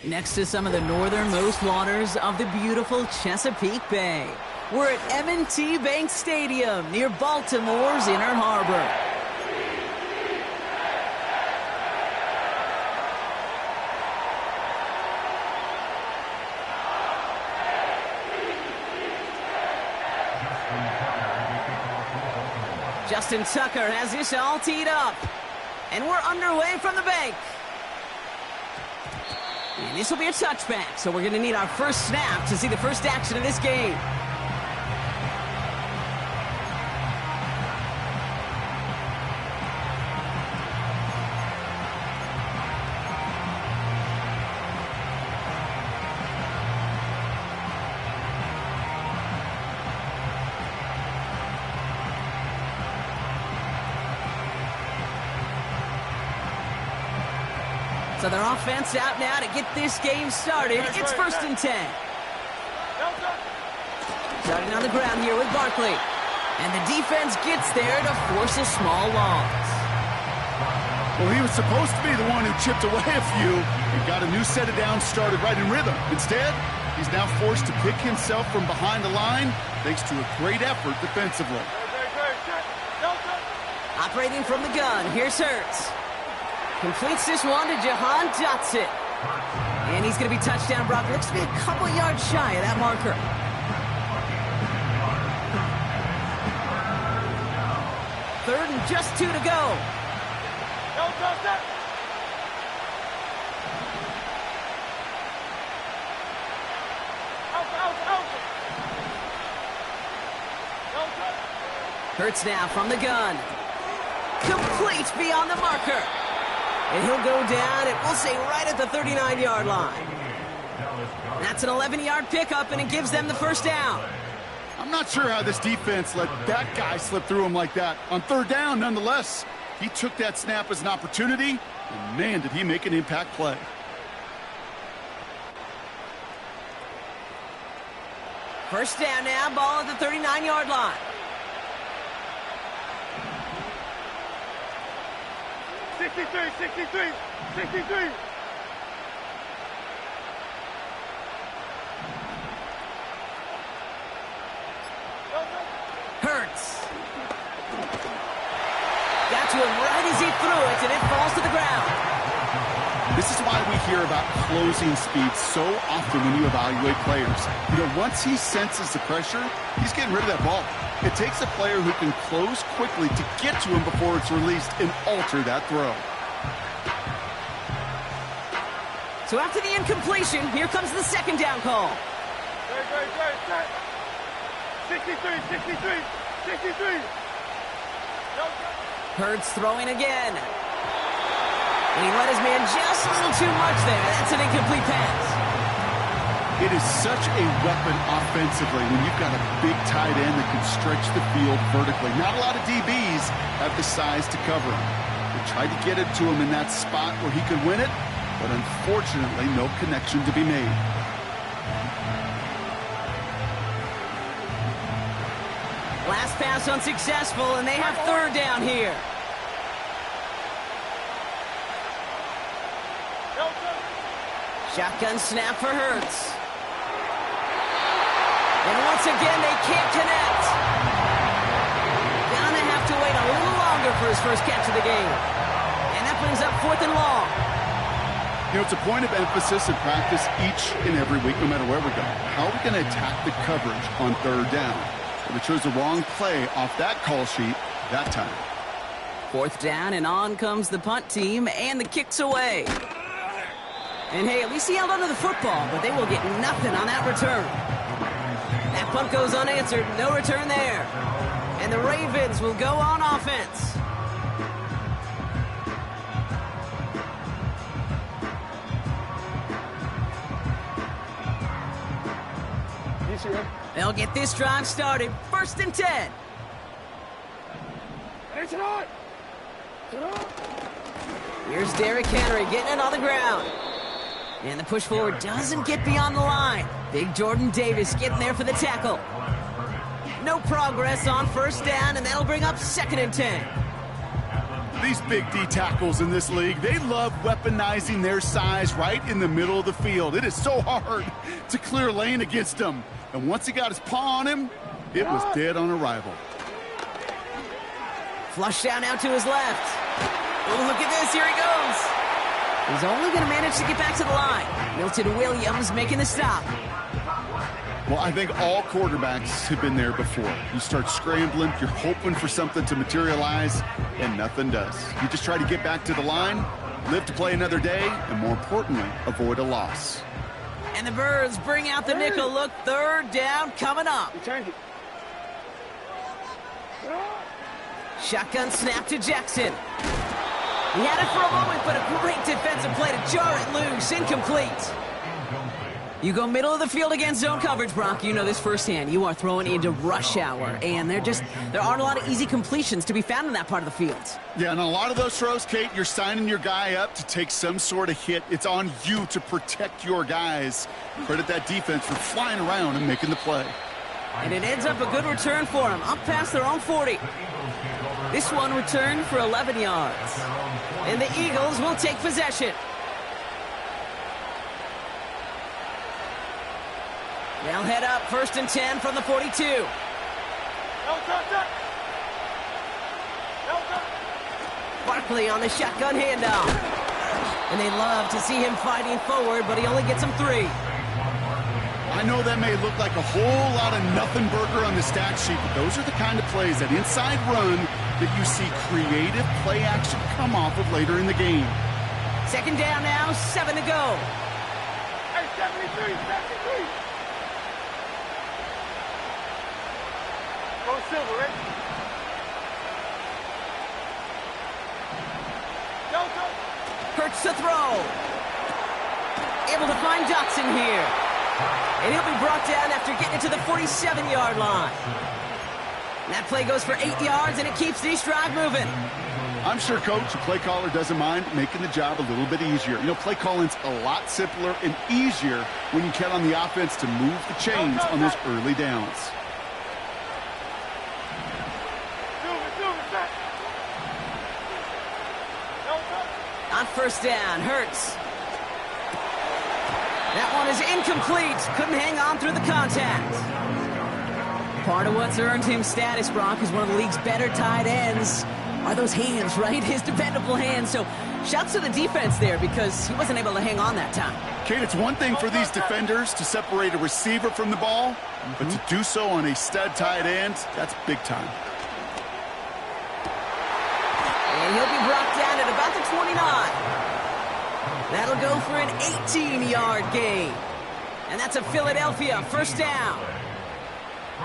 Next to some of the northernmost waters of the beautiful Chesapeake Bay, we're at M&T Bank Stadium near Baltimore's Inner Harbor. Justin Tucker has this all teed up. And we're underway from the bank. And this will be a touchback, so we're going to need our first snap to see the first action of this game. So their offense out now to get this game started. It's 1st and 10. Starting on the ground here with Barkley. And the defense gets there to force a small loss. Well, he was supposed to be the one who chipped away a few and got a new set of downs started right in rhythm. Instead, he's now forced to pick himself from behind the line thanks to a great effort defensively. Operating from the gun, here's Hurts. Completes this one to Jahan Dotson. And he's going to be touchdown blocked. Looks to be a couple yards shy of that marker. Third and just 2 to go. Hurts now from the gun. Complete beyond the marker. And he'll go down, and we'll say right at the 39-yard line. That's an 11-yard pickup, and it gives them the first down. I'm not sure how this defense let that guy slip through him like that. On 3rd down, nonetheless, he took that snap as an opportunity, and man, did he make an impact play. First down now, ball at the 39-yard line. Hurts. Got to him right as he threw it, and it falls to the ground. This is why we hear about closing speed so often when you evaluate players. You know, once he senses the pressure, he's getting rid of that ball. It takes a player who can close quickly to get to him before it's released and alter that throw. So after the incompletion, here comes the 2nd down call. 63. Hurts throwing again. And he let his man just a little too much there. That's an incomplete pass. It is such a weapon offensively when you've got a big tight end that can stretch the field vertically. Not a lot of DBs have the size to cover him. They tried to get it to him in that spot where he could win it, but unfortunately, no connection to be made. Last pass unsuccessful, and they have 3rd down here. Shotgun snap for Hurts. And once again, they can't connect. Gonna have to wait a little longer for his first catch of the game. And that brings up 4th and long. You know, it's a point of emphasis in practice each and every week, no matter where we go. How are we going to attack the coverage on 3rd down? Well, they chose the wrong play off that call sheet that time. 4th down, and on comes the punt team, and the kick's away. And hey, at least he held onto the football, but they will get nothing on that return. That punt goes unanswered, no return there. And the Ravens will go on offense. They'll get this drive started. 1st and 10. Here's Derrick Henry getting it on the ground. And the push forward doesn't get beyond the line. Big Jordan Davis getting there for the tackle. No progress on 1st down, and that'll bring up 2nd and 10. These big D tackles in this league, they love weaponizing their size right in the middle of the field. It is so hard to clear lane against them. And once he got his paw on him, it was dead on arrival. Flush down now to his left. Oh, look at this. Here he goes. He's only going to manage to get back to the line. Milton Williams making the stop. Well, I think all quarterbacks have been there before. You start scrambling, you're hoping for something to materialize, and nothing does. You just try to get back to the line, live to play another day, and more importantly, avoid a loss. And the Birds bring out the nickel look. Third down coming up. Shotgun snap to Jackson. He had it for a moment, but a great defensive play to jar it loose. Incomplete. You go middle of the field against zone coverage, Brock. You know this firsthand. You are throwing into rush hour, and there aren't a lot of easy completions to be found in that part of the field. Yeah, and a lot of those throws, Kate, you're signing your guy up to take some sort of hit. It's on you to protect your guys. Credit that defense for flying around and making the play. And it ends up a good return for them, up past their own 40. This one returned for 11 yards. And the Eagles will take possession. They'll head up, 1st and 10 from the 42. Barkley on the shotgun handoff. And they love to see him fighting forward, but he only gets him 3. I know that may look like a whole lot of nothing burger on the stat sheet, but those are the kind of plays, that inside run, that you see creative play action come off of later in the game. 2nd down now, 7 to go. Hey, 73, 73. Go Silver, right? Go. Hurts to throw. Able to find Dotson here. And he'll be brought down after getting it to the 47-yard line. And that play goes for 8 yards, and it keeps this drive moving. I'm sure, Coach, the play caller doesn't mind making the job a little bit easier. You know, play calling's a lot simpler and easier when you count on the offense to move the chains on those early downs. On 1st down, Hurts. That one is incomplete. Couldn't hang on through the contact. Part of what's earned him status, Brock, is one of the league's better tight ends. Are those hands, right? His dependable hands. So shouts to the defense there because he wasn't able to hang on that time. Kate, it's one thing for these defenders to separate a receiver from the ball, but to do so on a stud tight end, that's big time. And he'll be brought down at about the 29. That'll go for an 18-yard gain. And that's a Philadelphia 1st down.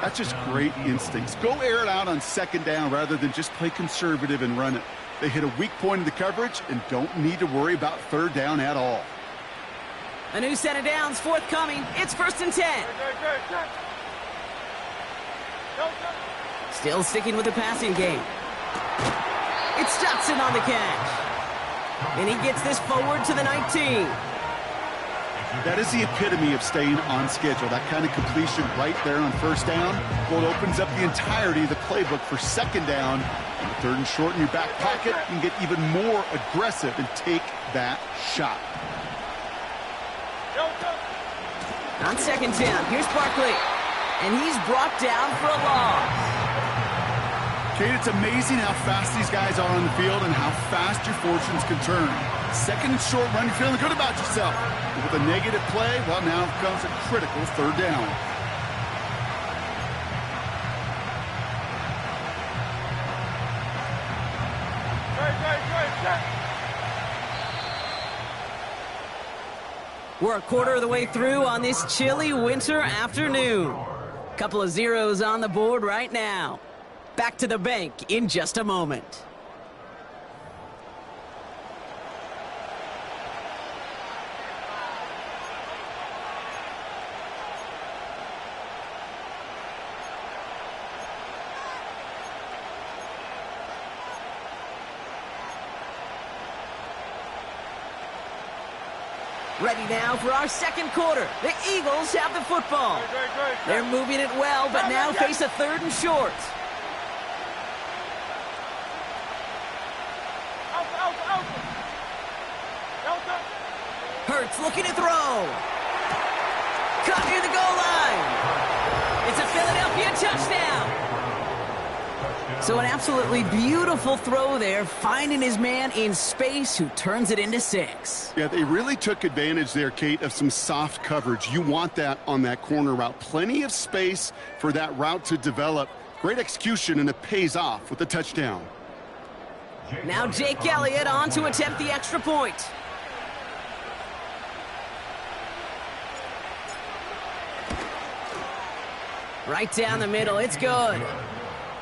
That's just great instincts. Go air it out on 2nd down rather than just play conservative and run it. They hit a weak point in the coverage and don't need to worry about 3rd down at all. A new set of downs forthcoming. It's 1st and 10. Still sticking with the passing game. It's Dotson on the catch. And he gets this forward to the 19. That is the epitome of staying on schedule. That kind of completion right there on 1st down. Well, it opens up the entirety of the playbook for 2nd down. And 3rd and short in your back pocket, you can get even more aggressive and take that shot. On 2nd down, here's Barkley. And he's brought down for a loss. Kate, it's amazing how fast these guys are on the field and how fast your fortunes can turn. 2nd and short run, you're feeling good about yourself. But with a negative play, well, now comes a critical 3rd down. We're a quarter of the way through on this chilly winter afternoon. Couple of zeros on the board right now. Back to the bank in just a moment. Ready now for our 2nd quarter. The Eagles have the football. They're moving it well, but now face a 3rd and short. Hurts looking to throw. Caught near the goal line. It's a Philadelphia touchdown. So an absolutely beautiful throw there, finding his man in space who turns it into 6. Yeah, they really took advantage there, Kate, of some soft coverage. You want that on that corner route. Plenty of space for that route to develop. Great execution, and it pays off with the touchdown. Now Jake Elliott on to attempt the extra point. Right down the middle, it's good.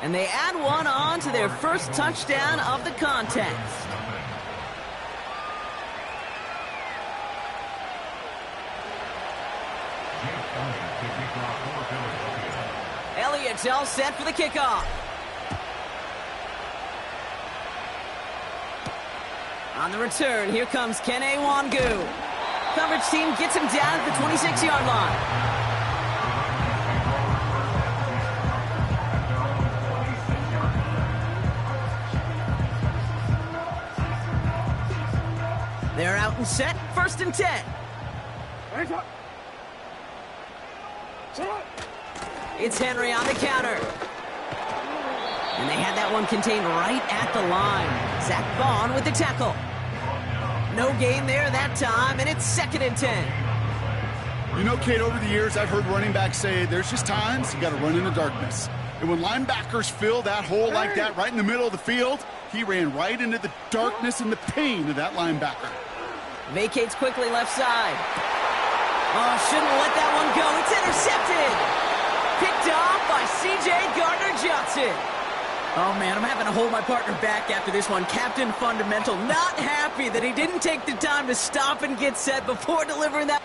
And they add one on to their first touchdown of the contest. Elliott's all set for the kickoff. On the return, here comes Kene Wangu. Coverage team gets him down at the 26-yard line. They're out and set, 1st and 10. It's Henry on the counter. And they had that one contained right at the line. Zach Vaughn with the tackle. No gain there that time, and it's 2nd and 10. You know, Kate, over the years, I've heard running backs say there's just times you got to run in the darkness. And when linebackers fill that hole like that right in the middle of the field, he ran right into the darkness and the pain of that linebacker. Vacates quickly left side. Oh, shouldn't let that one go. It's intercepted. Picked off by C.J. Gardner-Johnson. Oh, man, I'm having to hold my partner back after this one. Captain Fundamental not happy that he didn't take the time to stop and get set before delivering that.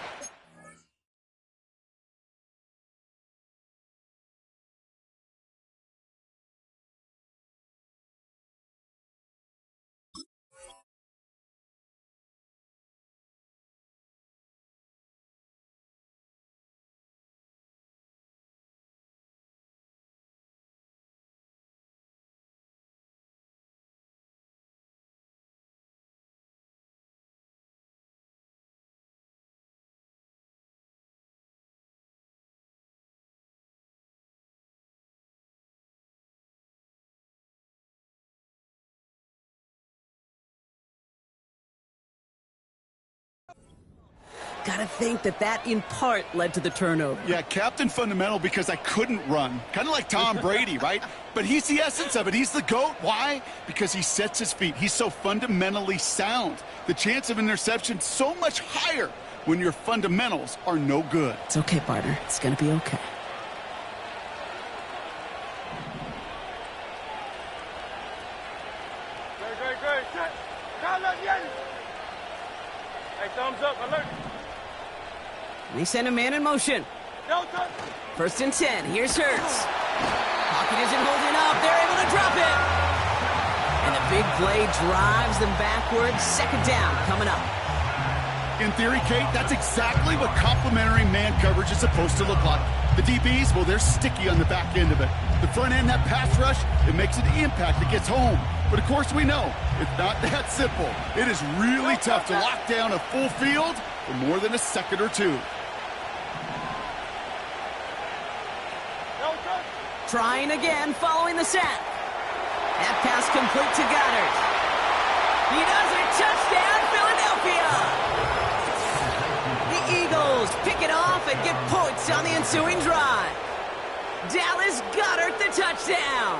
Gotta think that in part led to the turnover. Yeah, Captain Fundamental because I couldn't run. Kind of like Tom Brady, right? But he's the essence of it. He's the GOAT. Why? Because he sets his feet. He's so fundamentally sound. The chance of interception so much higher when your fundamentals are no good. It's okay, partner. It's gonna be okay. Good. Shut. Call up, Yanni. Hey, thumbs up. Alert. They send a man in motion. Don't touch. 1st and 10. Here's Hurts. Pocket isn't holding up. They're able to drop it. And the big play drives them backwards. 2nd down coming up. In theory, Kate, that's exactly what complementary man coverage is supposed to look like. The DBs, well, they're sticky on the back end of it. The front end, that pass rush, it makes an impact. It gets home. But, of course, we know it's not that simple. It is really tough to lock down a full field for more than a second or two. Trying again following the sack. That pass complete to Goddard. He does it. Touchdown, Philadelphia! The Eagles pick it off and get points on the ensuing drive. Dallas Goedert the touchdown.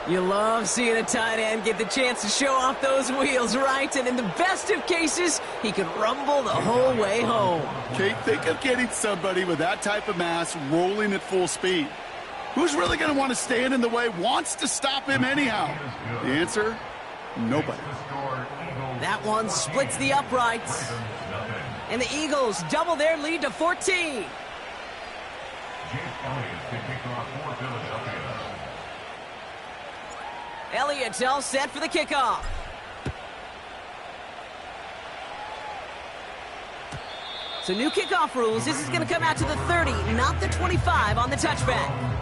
You love seeing a tight end get the chance to show off those wheels, right? And in the best of cases, he could rumble the whole way home. Kate, think of getting somebody with that type of mass rolling at full speed. Who's really going to want to stand in the way, wants to stop him anyhow? The answer, nobody. That one splits the uprights. And the Eagles double their lead to 14. Elliott's all set for the kickoff. So new kickoff rules. This is going to come out to the 30, not the 25 on the touchback.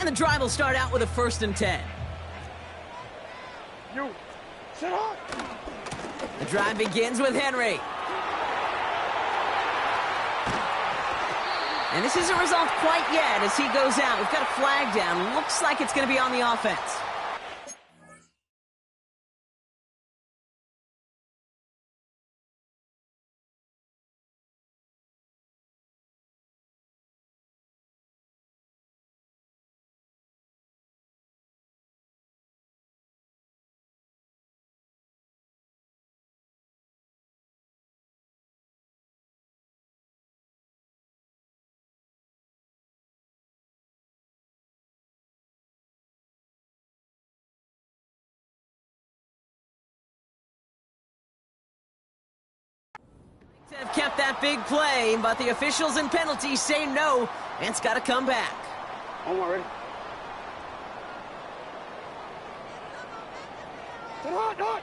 And the drive will start out with a 1st and 10. You. Sit on. The drive begins with Henry. And this isn't resolved quite yet as he goes out. We've got a flag down. Looks like it's going to be on the offense. Have kept that big play, but the officials and penalties say no, and it's got to come back. I'm already. Sit on, dog.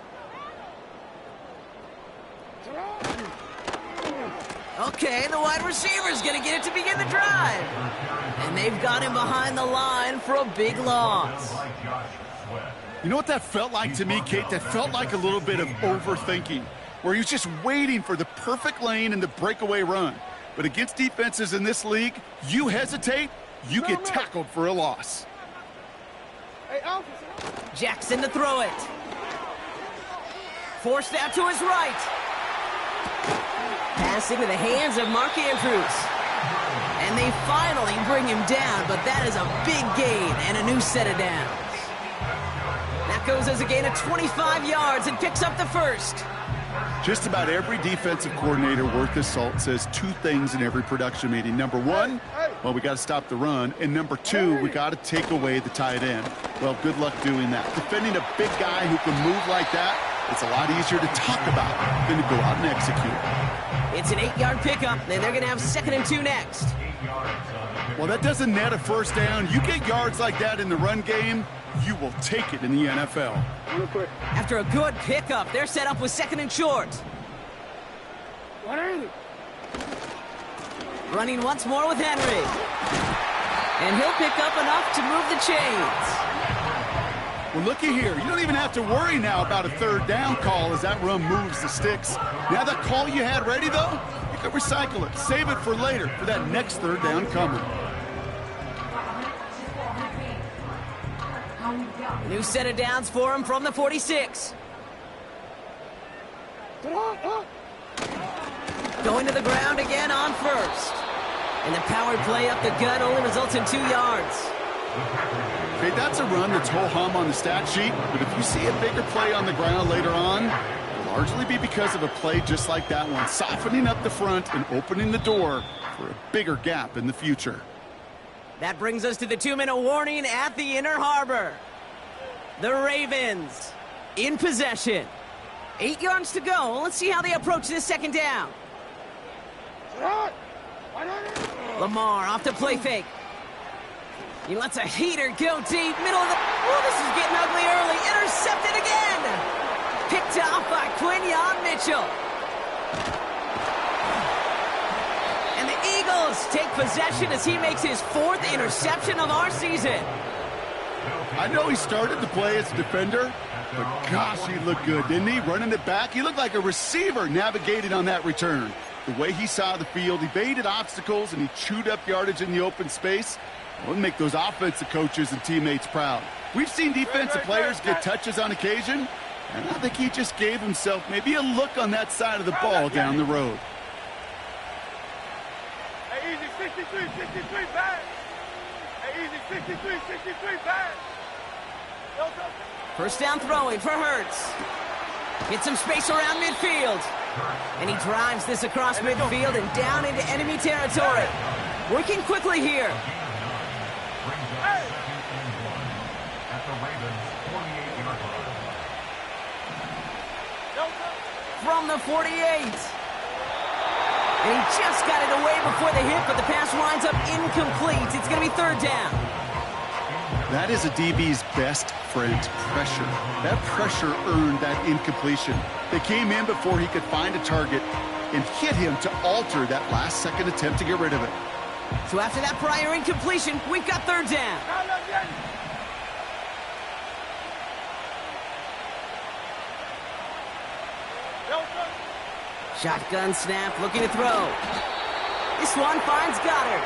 Sit on. Okay, the wide receiver's going to get it to begin the drive. And they've got him behind the line for a big loss. You know what that felt like to me, Kate? That felt like a little bit of overthinking, where he was just waiting for the perfect lane and the breakaway run. But against defenses in this league, you hesitate, you get tackled for a loss. Hey, officer. Jackson to throw it. Forced out to his right. Pass into the hands of Mark Andrews. And they finally bring him down, but that is a big gain and a new set of downs. That goes as a gain of 25 yards and picks up the first. Just about every defensive coordinator worth his salt says two things in every production meeting. Number one, well, we got to stop the run. And number two, we got to take away the tight end. Well, good luck doing that. Defending a big guy who can move like that, it's a lot easier to talk about than to go out and execute. It's an 8-yard pickup, and they're going to have 2nd and 2 next. Well, that doesn't net a first down. You get yards like that in the run game, you will take it in the NFL. Real quick. After a good pickup, they're set up with 2nd and short. What is it? Running once more with Henry. And he'll pick up enough to move the chains. Well, looky here. You don't even have to worry now about a third down call as that run moves the sticks. Now that call you had ready, though, you can recycle it. Save it for later for that next third down coming. New set of downs for him from the 46. Going to the ground again on first. And the power play up the gut only results in 2 yards. Okay, that's a run that's ho-hum on the stat sheet, but if you see a bigger play on the ground later on, it'll largely be because of a play just like that one, softening up the front and opening the door for a bigger gap in the future. That brings us to the 2-minute warning at the Inner Harbor. The Ravens in possession. 8 yards to go. Let's see how they approach this 2nd down. Lamar off the play fake. He lets a heater go deep. Middle of the... Oh, this is getting ugly early. Intercepted again. Picked off by Quinyon Mitchell. And the Eagles take possession as he makes his 4th interception of our season. I know he started to play as a defender, but gosh, he looked good, didn't he? Running it back, he looked like a receiver navigating on that return. The way he saw the field, he evaded obstacles, and he chewed up yardage in the open space. It would make those offensive coaches and teammates proud. We've seen defensive players get touches on occasion, and I think he just gave himself maybe a look on that side of the ball down the road. Hey, easy 63, 63 back. Hey, easy 63, 63 back. First down throwing for Hurts. Gets some space around midfield. And he drives this across midfield and down into enemy territory. Working quickly here. From the 48. And he just got it away before the hit, but the pass winds up incomplete. It's going to be 3rd down. That is a DB's best friend, pressure. That pressure earned that incompletion. They came in before he could find a target and hit him to alter that last-second attempt to get rid of it. So after that prior incompletion, we've got 3rd down. Shotgun snap, looking to throw. This one finds Goddard.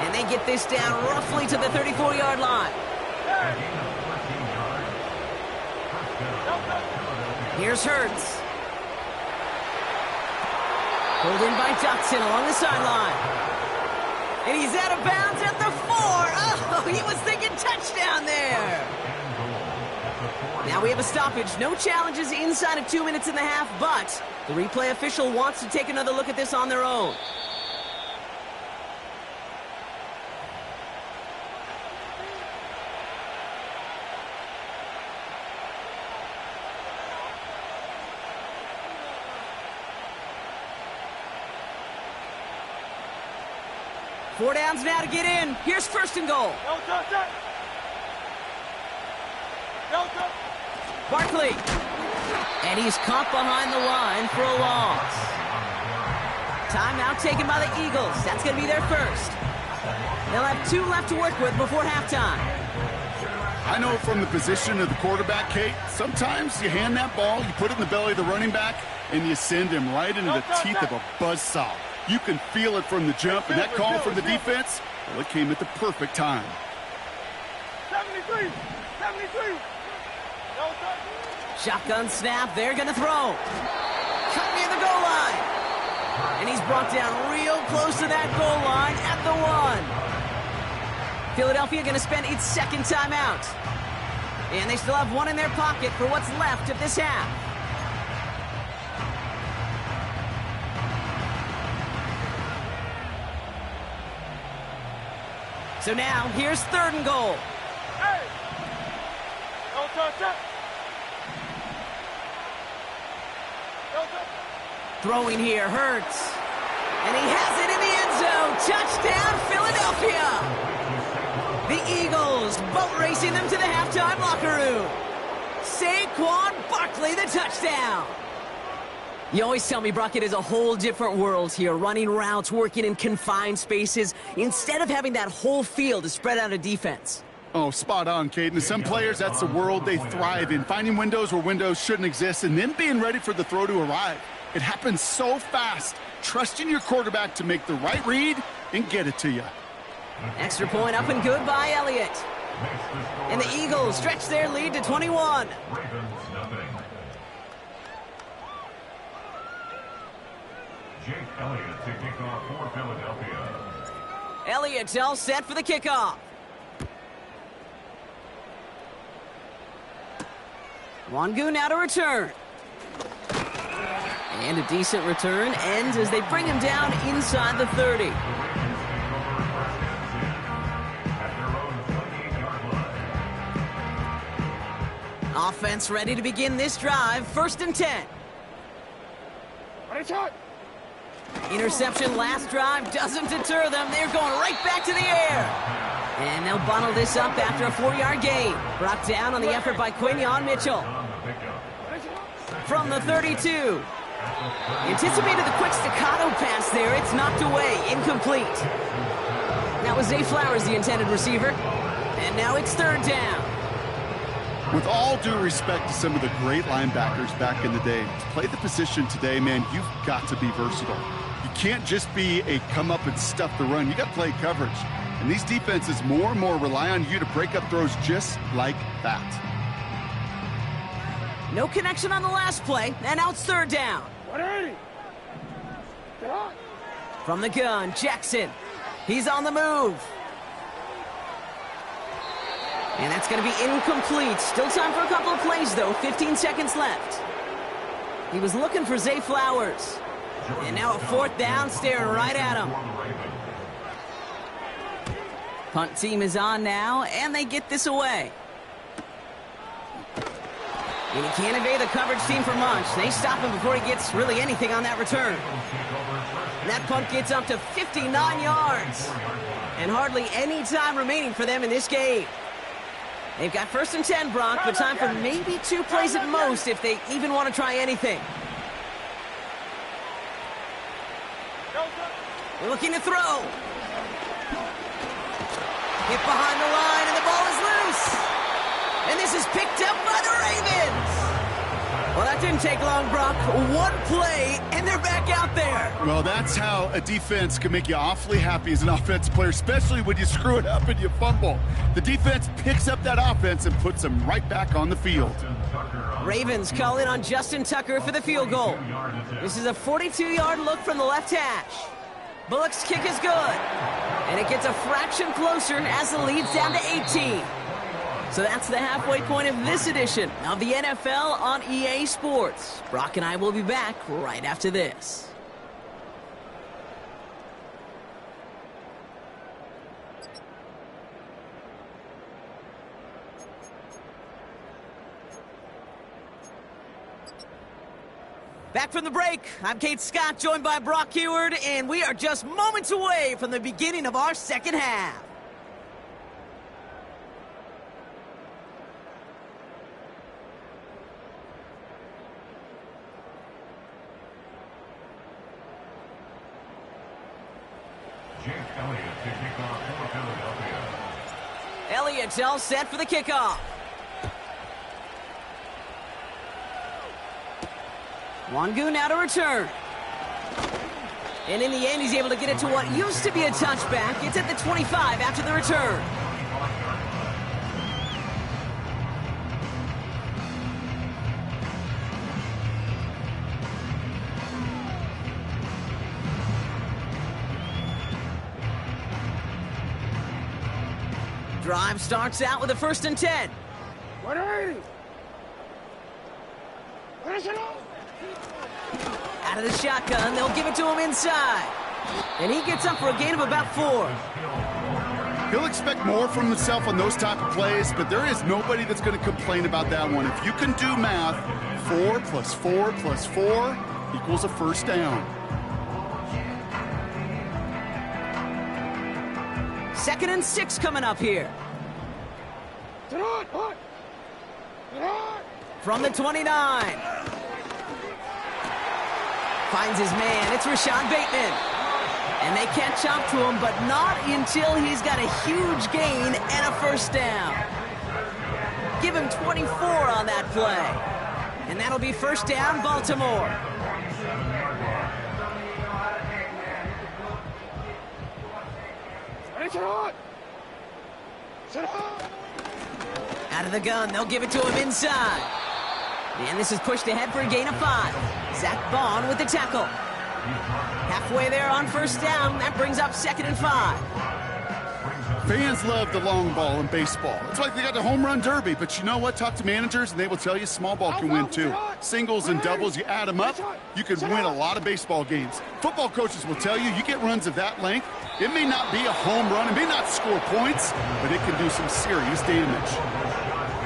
And they get this down roughly to the 34-yard line. Here's Hurts. Pulled in by Dotson along the sideline. And he's out of bounds at the 4. Oh, he was thinking touchdown there. Now we have a stoppage. No challenges inside of 2 minutes and a half, but the replay official wants to take another look at this on their own. Four downs now to get in. Here's first and goal. Barkley. And he's caught behind the line for a loss. Timeout taken by the Eagles. That's going to be their first. They'll have 2 left to work with before halftime. I know from the position of the quarterback, Kate, sometimes you hand that ball, you put it in the belly of the running back, and you send him right into the teeth of a buzzsaw. You can feel it from the jump, and that call from the defense, well, it came at the perfect time. 73. Shotgun snap, they're going to throw. Cut near the goal line. And he's brought down real close to that goal line at the 1. Philadelphia going to spend its second timeout. And they still have 1 in their pocket for what's left of this half. So now, here's third and goal. Hey! Don't touch it! Throwing here, Hurts. And he has it in the end zone. Touchdown, Philadelphia! The Eagles boat racing them to the halftime locker room. Saquon Barkley, the touchdown. You always tell me, Brock, it is a whole different world here, running routes, working in confined spaces, instead of having that whole field to spread out a defense. Oh, spot on, Kate. And some players, that's the world they thrive in, finding windows where windows shouldn't exist and then being ready for the throw to arrive. It happens so fast. Trusting your quarterback to make the right read and get it to you. Extra point up and good by Elliott. And the Eagles stretch their lead to 21. Jake Elliott to kick off for Philadelphia. Elliott's all set for the kickoff. Wangu now to return. And a decent return ends as they bring him down inside the 30. Offense ready to begin this drive. 1st and 10. Interception last drive doesn't deter them. They're going right back to the air. And they'll bundle this up after a 4-yard gain. Brought down on the effort by Quinion Mitchell. From the 32. Anticipated the quick staccato pass there. It's knocked away. Incomplete. That was Zay Flowers, the intended receiver. And now it's 3rd down. With all due respect to some of the great linebackers back in the day, to play the position today, man, you've got to be versatile. You can't just be a come up and stuff the run. You got to play coverage. And these defenses more and more rely on you to break up throws just like that. No connection on the last play, and now it's 3rd down. 180. From the gun, Jackson. He's on the move. And that's going to be incomplete. Still time for a couple of plays, though. 15 seconds left. He was looking for Zay Flowers. And now a 4th down, staring right at him. Punt team is on now, and they get this away. And he can't evade the coverage team for much. They stop him before he gets really anything on that return. And that punt gets up to 59 yards. And hardly any time remaining for them in this game. They've got 1st and 10, Brock, but time for maybe 2 plays at most if they even want to try anything. They're looking to throw. Hit behind the line, and the ball is loose. And this is picked up by the Ravens. Well, that Didn't take long, Brock. One play, and they're back out there. Well, that's how a defense can make you awfully happy as an offensive player, especially when you screw it up and you fumble. The defense picks up that offense and puts them right back on the field. Ravens call in on Justin Tucker for the field goal. This is a 42-yard look from the left hash. Bullock's kick is good, and it gets a fraction closer as the lead's down to 18. So that's the halfway point of this edition of the NFL on EA Sports. Brock and I will be back right after this. Back from the break, I'm Kate Scott, joined by Brock Huard, and we are just moments away from the beginning of our second half. Jake Elliott to kick off for Philadelphia. Elliott's all set for the kickoff. Wangu now to return. And in the end, he's able to get it to what used to be a touchback. It's at the 25 after the return. Drive starts out with a 1st and 10. Out of the shotgun, they'll give it to him inside. And he gets up for a gain of about 4. He'll expect more from himself on those type of plays, but there is nobody that's going to complain about that one. If you can do math, 4 plus 4 plus 4 equals a 1st down. 2nd and 6 coming up here. From the 29. Finds his man. It's Rashad Bateman. And they catch up to him, but not until he's got a huge gain and a 1st down. Give him 24 on that play. And that'll be 1st down, Baltimore. Out of the gun, they'll give it to him inside. And this is pushed ahead for a gain of 5. Zach Bond with the tackle. Halfway there on 1st down. That brings up 2nd and 5. Fans love the long ball in baseball. It's like they got the home run derby, but you know what? Talk to managers, and they will tell you small ball can win too. Singles and doubles, you add them up, you can win a lot of baseball games. Football coaches will tell you, you get runs of that length, it may not be a home run, it may not score points, but it can do some serious damage.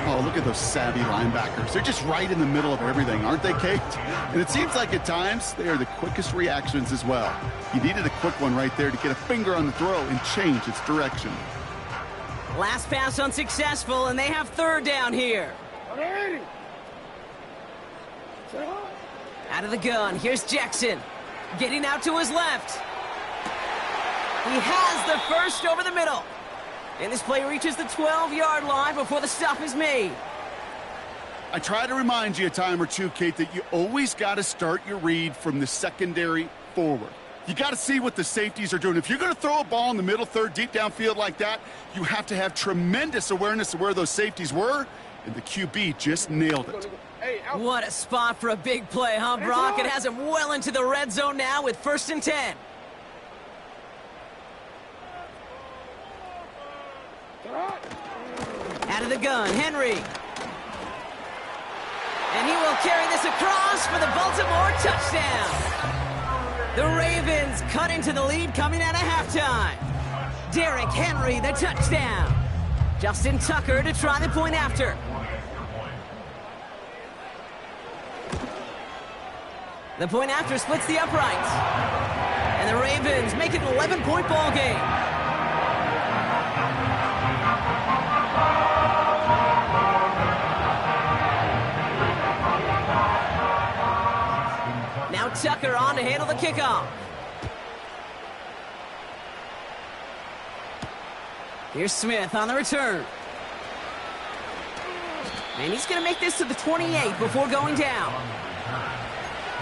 Oh, look at those savvy linebackers. They're just right in the middle of everything, aren't they, Kate? And it seems like at times they are the quickest reactions as well. You needed a quick one right there to get a finger on the throw and change its direction. Last pass unsuccessful, and they have 3rd down here. Out of the gun, here's Jackson. Getting out to his left. He has the 1st over the middle. And this play reaches the 12-yard line before the stop is made. I try to remind you a time or two, Kate, that you always got to start your read from the secondary forward. You got to see what the safeties are doing. If you're going to throw a ball in the middle third, deep downfield like that, you have to have tremendous awareness of where those safeties were, and the QB just nailed it. What a spot for a big play, huh, Brock? It has him well into the red zone now with 1st and 10. Out of the gun, Henry. And he will carry this across for the Baltimore touchdown. The Ravens cut into the lead coming out of halftime. Derrick Henry, the touchdown. Justin Tucker to try the point after. The point after splits the uprights. And the Ravens make it an 11-point ball game. Now Tucker on to handle the kickoff. Here's Smith on the return. And he's going to make this to the 28 before going down. The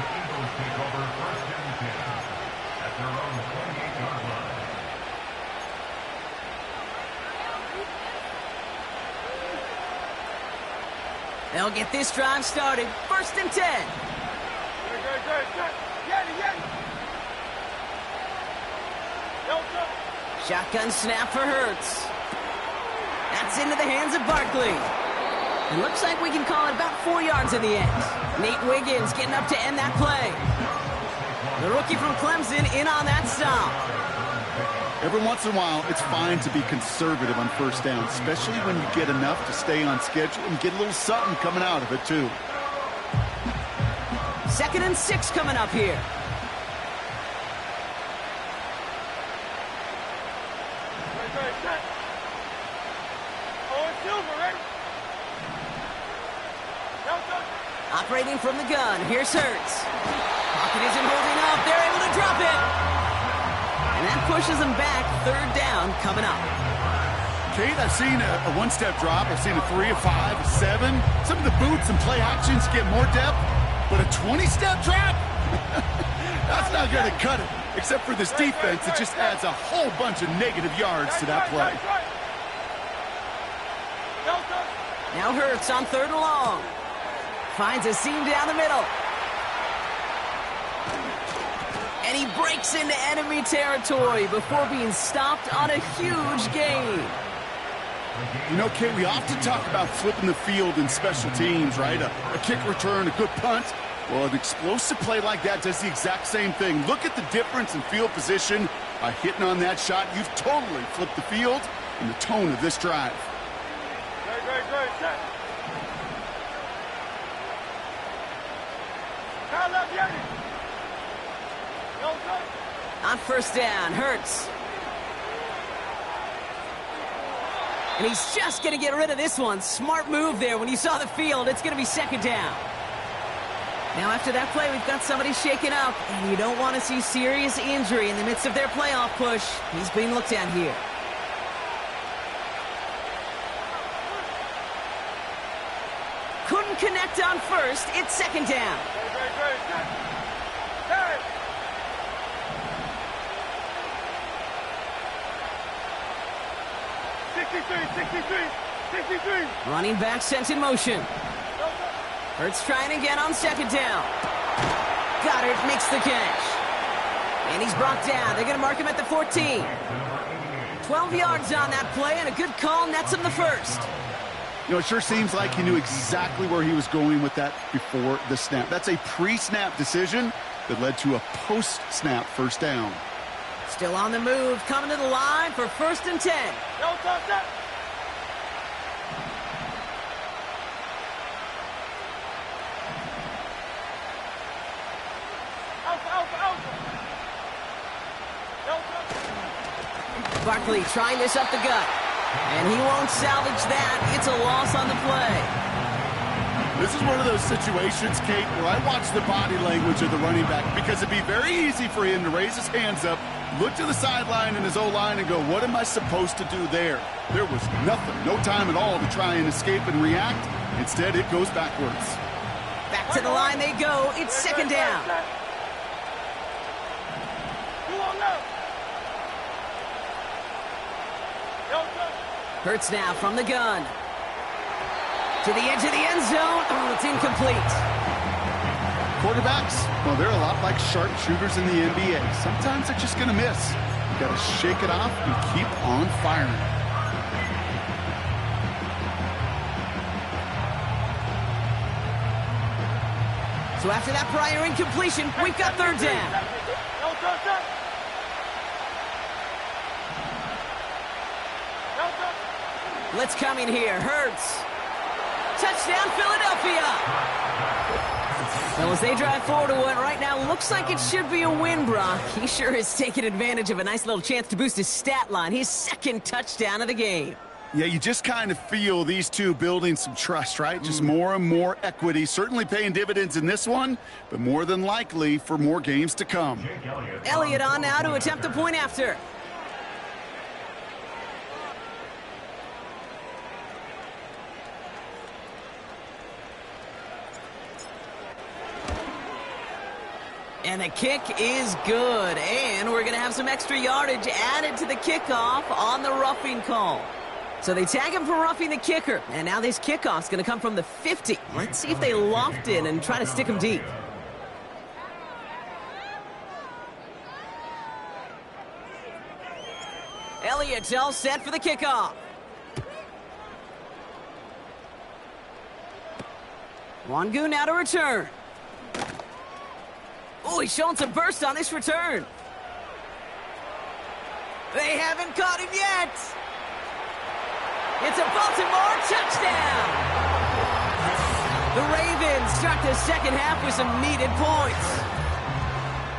Eagles take over first and 10 at their own 28-yard line. They'll get this drive started. First and 10. Shotgun snap for Hurts. That's into the hands of Barkley. It looks like we can call it about 4 yards in the end. Nate Wiggins getting up to end that play. The rookie from Clemson in on that stop. Every once in a while, it's fine to be conservative on first down, especially when you get enough to stay on schedule and get a little something coming out of it, too. 2nd and 6 coming up here. Operating from the gun, here's Hurts. Pocket isn't holding up, they're able to drop it. And that pushes them back, 3rd down coming up. Kate, I've seen a one-step drop, I've seen a 3, a 5, a 7. Some of the boots and play actions get more depth, but a 20-step drop? That's not going to cut it, except for this defense that just adds a whole bunch of negative yards to that play. Now Hurts on 3rd and long. Finds a seam down the middle. And he breaks into enemy territory before being stopped on a huge gain. You know, Kate, we often talk about flipping the field in special teams, right? A kick return, a good punt. Well, an explosive play like that does the exact same thing. Look at the difference in field position. By hitting on that shot, you've totally flipped the field and the tone of this drive. Great. On 1st down, Hurts. And he's just going to get rid of this one. Smart move there. When you saw the field, it's going to be 2nd down. Now after that play, we've got somebody shaken up, and you don't want to see serious injury in the midst of their playoff push. He's being looked at here. Couldn't connect on 1st. It's 2nd down. Running back sent in motion. Hurts trying again on 2nd down. Goddard makes the catch. And he's brought down. They're going to mark him at the 14. 12 yards on that play, and a good call nets him the 1st. You know, it sure seems like he knew exactly where he was going with that before the snap. That's a pre-snap decision that led to a post-snap 1st down. Still on the move, coming to the line for 1st and 10. Barkley trying this up the gut. And he won't salvage that. It's a loss on the play. This is one of those situations, Kate, where I watch the body language of the running back because it'd be very easy for him to raise his hands up, look to the sideline in his O-line and go, what am I supposed to do there? There was nothing, no time at all to try and escape and react. Instead, it goes backwards. Back to the line they go. It's 2nd down. Hurts now from the gun. To the edge of the end zone. Oh, it's incomplete. Quarterbacks, well, they're a lot like sharpshooters in the NBA. Sometimes they're just going to miss. You got to shake it off and keep on firing. So after that prior incompletion, we've got 3rd down. Let's come in here. Hurts. Touchdown, Philadelphia. Well, as they drive forward to what right now looks like it should be a win, Brock. He sure is taking advantage of a nice little chance to boost his stat line. His 2nd touchdown of the game. Yeah, you just kind of feel these two building some trust, right? Just more and more equity. Certainly paying dividends in this one, but more than likely for more games to come. Elliott on now to attempt a point after. And the kick is good. And we're going to have some extra yardage added to the kickoff on the roughing call. So they tag him for roughing the kicker. And now this kickoff's going to come from the 50. Let's see if they loft in and try to stick him deep. Elliott's all set for the kickoff. Wangu now to return. Oh, he's showing some burst on this return. They haven't caught him yet. It's a Baltimore touchdown. The Ravens start the second half with some needed points.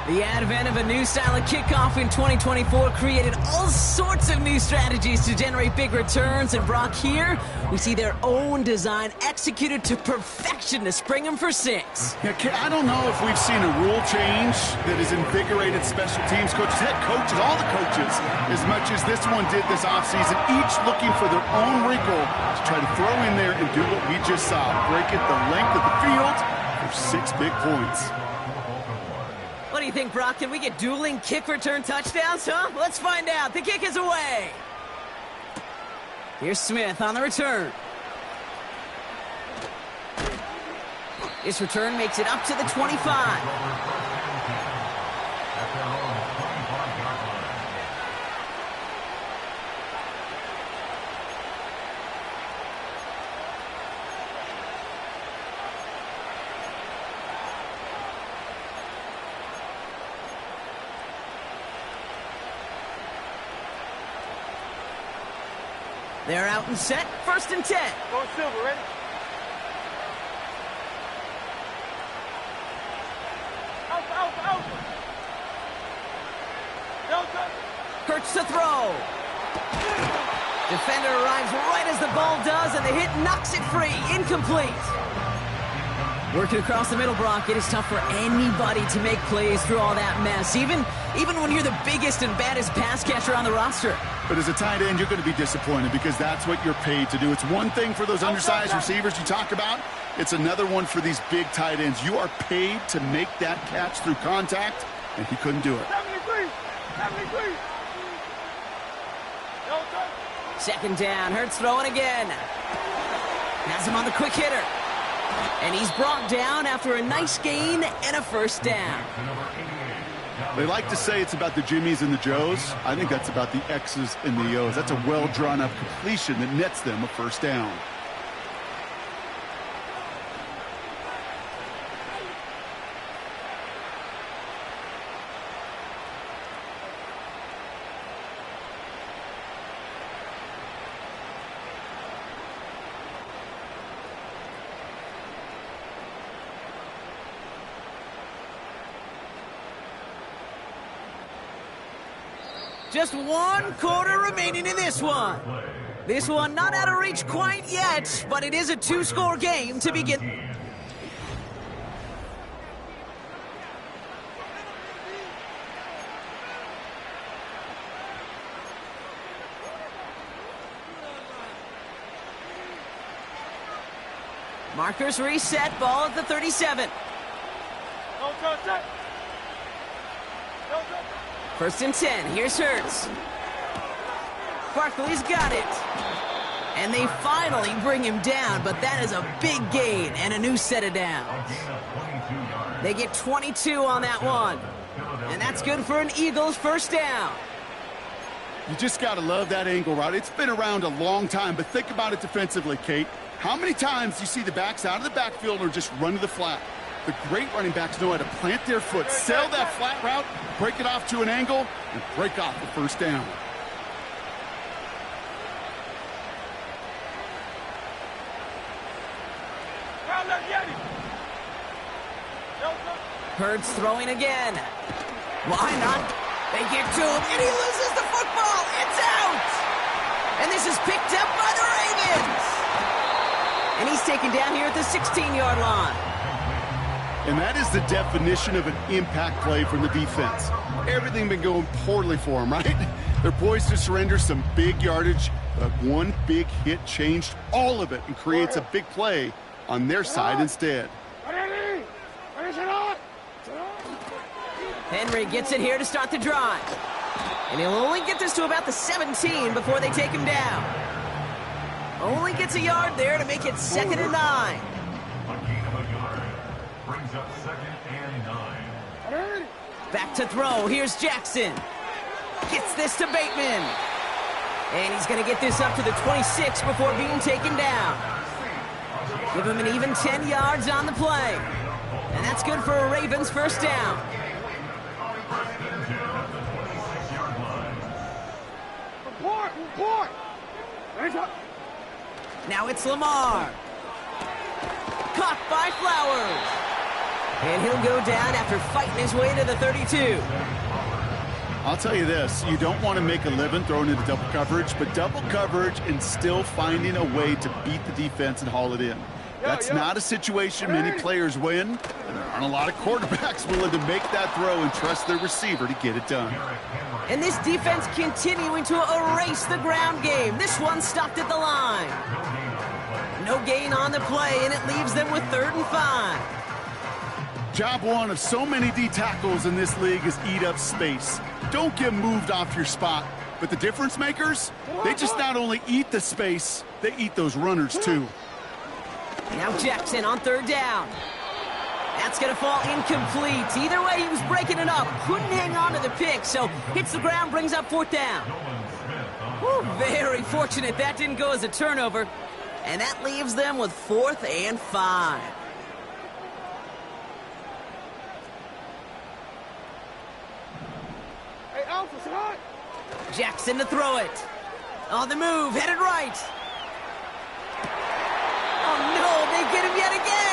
The advent of a new style of kickoff in 2024 created all sorts of new strategies to generate big returns. And Brock, here we see their own design executed to perfection to spring them for 6. Yeah, I don't know if we've seen a rule change that has invigorated special teams coaches, head coaches, all the coaches, as much as this one did this offseason, each looking for their own wrinkle to try to throw in there and do what we just saw, break it the length of the field for 6 big points. What do you think, Brock? Can we get dueling kick return touchdowns, huh? Let's find out. The kick is away. Here's Smith on the return. This return makes it up to the 25. They're out and set. 1st and 10. Go Silver, ready? Out. Delta. Hurts to throw. Defender arrives right as the ball does, and the hit knocks it free. Incomplete. Working across the middle, Brock, it is tough for anybody to make plays through all that mess, even when you're the biggest and baddest pass catcher on the roster. But as a tight end, you're going to be disappointed because that's what you're paid to do. It's one thing for those undersized receivers you talk about. It's another one for these big tight ends. You are paid to make that catch through contact, and he couldn't do it. 73. Delta. 2nd down. Hurts throwing again. Has him on the quick hitter. And he's brought down after a nice gain and a 1st down. They like to say it's about the Jimmies and the Joes. I think that's about the X's and the O's. That's a well-drawn-up completion that nets them a 1st down. Just 1 quarter remaining in this one. This one not out of reach quite yet, but it is a 2-score game to begin. Markers reset, ball at the 37. Delta, set. Delta. 1st and 10. Here's Hurts. Barkley's got it. And they finally bring him down, but that is a big gain and a new set of downs. They get 22 on that one. And that's good for an Eagles 1st down. You just got to love that angle route. It's been around a long time, but think about it defensively, Kate. How many times do you see the backs out of the backfield or just run to the flat? The great running backs know how to plant their foot, sell that flat route, break it off to an angle, and break off the 1st down. Hurts throwing again. Why not? They get to him, and he loses the football. It's out! And this is picked up by the Ravens. And he's taken down here at the 16-yard line. And that is the definition of an impact play from the defense. Everything been going poorly for them, right? They're poised to surrender some big yardage, but one big hit changed all of it and creates a big play on their side instead. Henry gets it here to start the drive. And he'll only get this to about the 17 before they take him down. Only gets a yard there to make it 2nd and 9. A gain of a yard. Brings up 2nd and 9. Back to throw. Here's Jackson. Gets this to Bateman. And he's going to get this up to the 26 before being taken down. Give him an even 10 yards on the play. And that's good for a Ravens first down. Report! Now it's Lamar. Caught by Flowers. And he'll go down after fighting his way to the 32. I'll tell you this, you don't want to make a living throwing into double coverage, but double coverage and still finding a way to beat the defense and haul it in. That's not a situation many players win, and there aren't a lot of quarterbacks willing to make that throw and trust their receiver to get it done. And this defense continuing to erase the ground game. This one stopped at the line. No gain on the play, and it leaves them with 3rd and 5. Job one of so many D tackles in this league is eat up space. Don't get moved off your spot. But the difference makers, they just not only eat the space, they eat those runners too. Now Jackson on 3rd down. That's going to fall incomplete. Either way, he was breaking it up. Couldn't hang on to the pick, so hits the ground, brings up 4th down. Whew, very fortunate that didn't go as a turnover. And that leaves them with 4th and 5. Hey, Alpha, son! Jackson to throw it. On the move, headed right. Oh no, they get him yet again.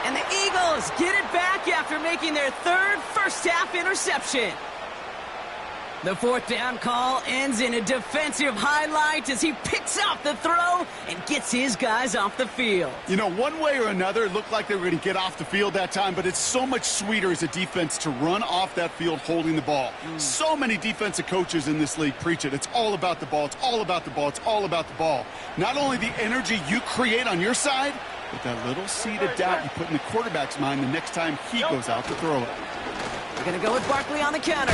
And the Eagles get it back after making their 3rd first-half interception. The 4th down call ends in a defensive highlight as he picks off the throw and gets his guys off the field. You know, one way or another, it looked like they were going to get off the field that time, but it's so much sweeter as a defense to run off that field holding the ball. So many defensive coaches in this league preach it. It's all about the ball. It's all about the ball. It's all about the ball. Not only the energy you create on your side, but that little seed of doubt you put in the quarterback's mind the next time he goes out to throw it. They're going to go with Barkley on the counter.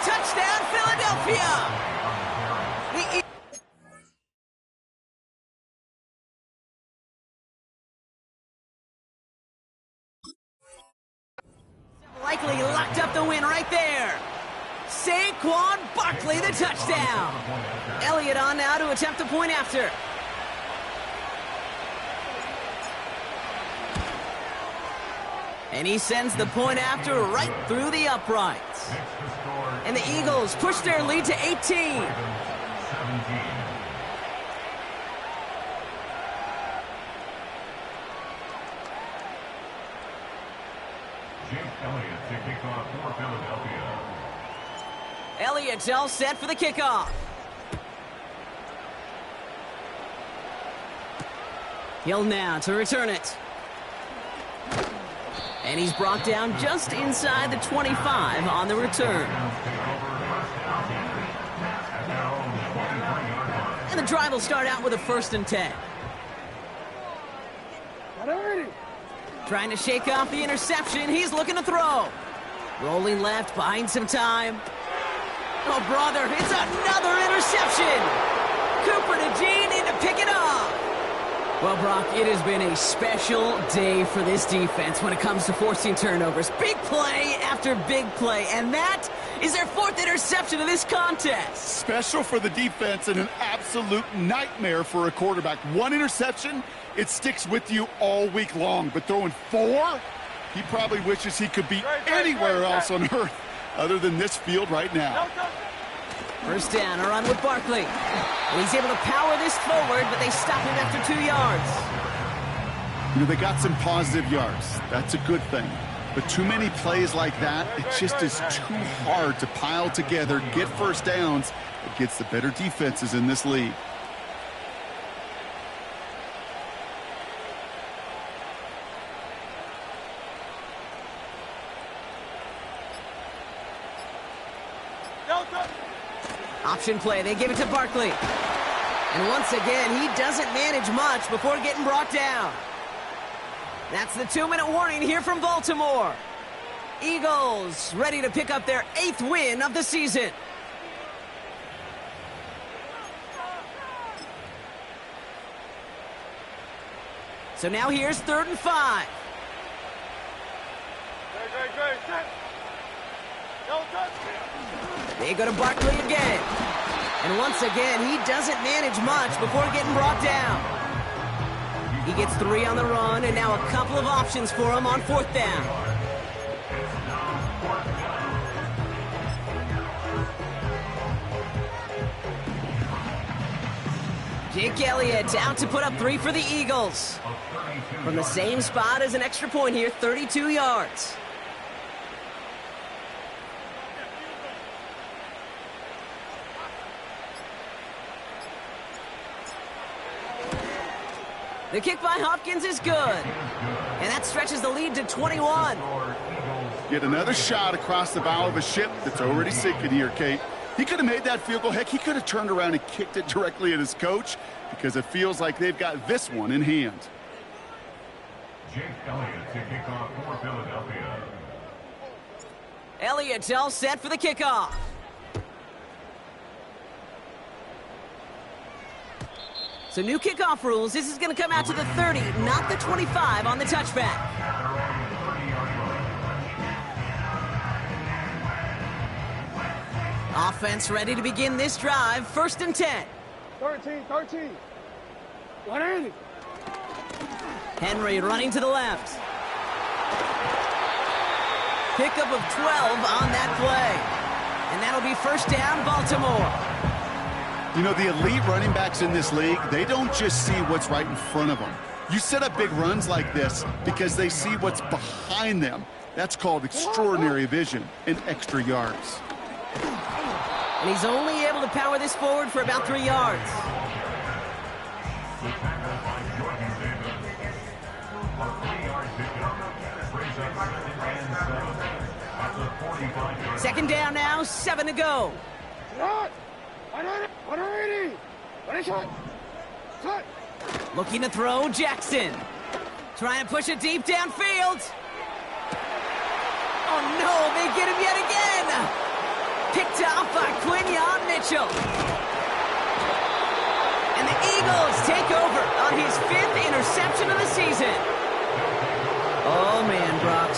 Touchdown, Philadelphia! Likely locked up the win right there. Saquon Barkley, the touchdown. Elliott on now to attempt the point after. And he sends the point after right through the uprights. And the Eagles push their lead to 18. 17. Jake Elliott to kick off for Philadelphia. Elliott's all set for the kickoff. Hill now to return it. And he's brought down just inside the 25 on the return. And the drive will start out with a 1st and 10. Trying to shake off the interception. He's looking to throw. Rolling left, buying some time. Oh, brother, it's another interception. Cooper to Gene in to pick it up. Well, Brock, it has been a special day for this defense when it comes to forcing turnovers. Big play after big play, and that is their 4th interception of this contest. Special for the defense and an absolute nightmare for a quarterback. 1 interception, it sticks with you all week long, but throwing 4, he probably wishes he could be anywhere else on earth other than this field right now. First down, a run with Barkley. And he's able to power this forward, but they stop him after 2 yards. You know, they got some positive yards. That's a good thing. But too many plays like that, it just is too hard to pile together, get first downs against the better defenses in this league. Option play, they give it to Barkley. And once again, he doesn't manage much before getting brought down. That's the 2-minute warning here from Baltimore. Eagles ready to pick up their 8th win of the season. So now here's 3rd and 5. They go to Barkley again. And once again, he doesn't manage much before getting brought down. He gets 3 on the run, and now a couple of options for him on 4th down. Jake Elliott out to put up 3 for the Eagles. From the same spot as an extra point here, 32 yards. The kick by Hopkins is good. And that stretches the lead to 21. Get another shot across the bow of a ship that's already sinking here, Kate. He could have made that field goal. Heck, he could have turned around and kicked it directly at his coach because it feels like they've got this one in hand. Jake Elliott to kick off for Philadelphia. Elliott's all set for the kickoff. So new kickoff rules. This is going to come out to the 30, not the 25 on the touchback. Offense ready to begin this drive. 1st and 10. 13. 180. Henry running to the left. Pickup of 12 on that play. And that'll be 1st down, Baltimore. You know, the elite running backs in this league, they don't just see what's right in front of them. You set up big runs like this because they see what's behind them. That's called extraordinary vision and extra yards. And he's only able to power this forward for about 3 yards. Second down now, 7 to go. 180. Looking to throw, Jackson. Trying to push it deep downfield. Oh no, they get him yet again. Picked off by Quinyon Mitchell. And the Eagles take over on his 5th interception of the season. Oh man, Brock,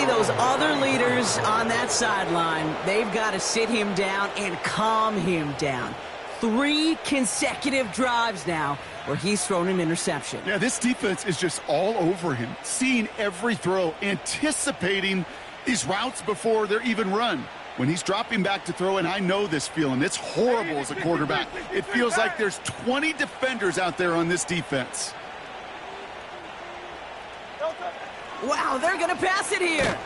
those other leaders on that sideline, they've got to sit him down and calm him down. 3 consecutive drives now where he's thrown an interception. Yeah, this defense is just all over him, seeing every throw, anticipating these routes before they're even run. When he's dropping back to throw, and I know this feeling, it's horrible as a quarterback. It feels like there's 20 defenders out there on this defense. Wow, they're going to pass it here.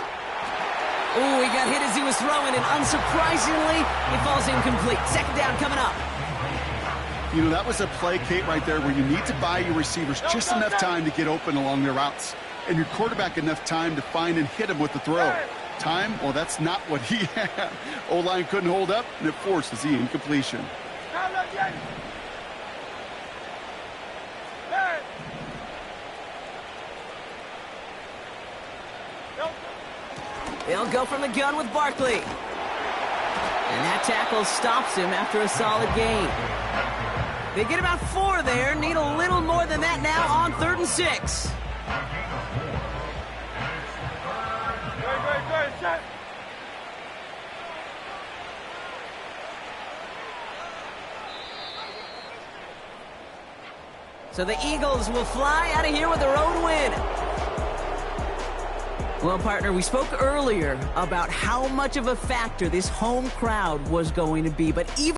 Oh, he got hit as he was throwing, and unsurprisingly, it falls incomplete. Second down coming up. You know, that was a play, Kate, right there where you need to buy your receivers just enough time to get open along their routes, and your quarterback enough time to find and hit him with the throw. Time? Well, that's not what he had. O-line couldn't hold up, and it forces the incompletion. They'll go from the gun with Barkley. And that tackle stops him after a solid gain. They get about 4 there, need a little more than that now on 3rd and 6. Good. So the Eagles will fly out of here with their own win. Well, partner, we spoke earlier about how much of a factor this home crowd was going to be, but even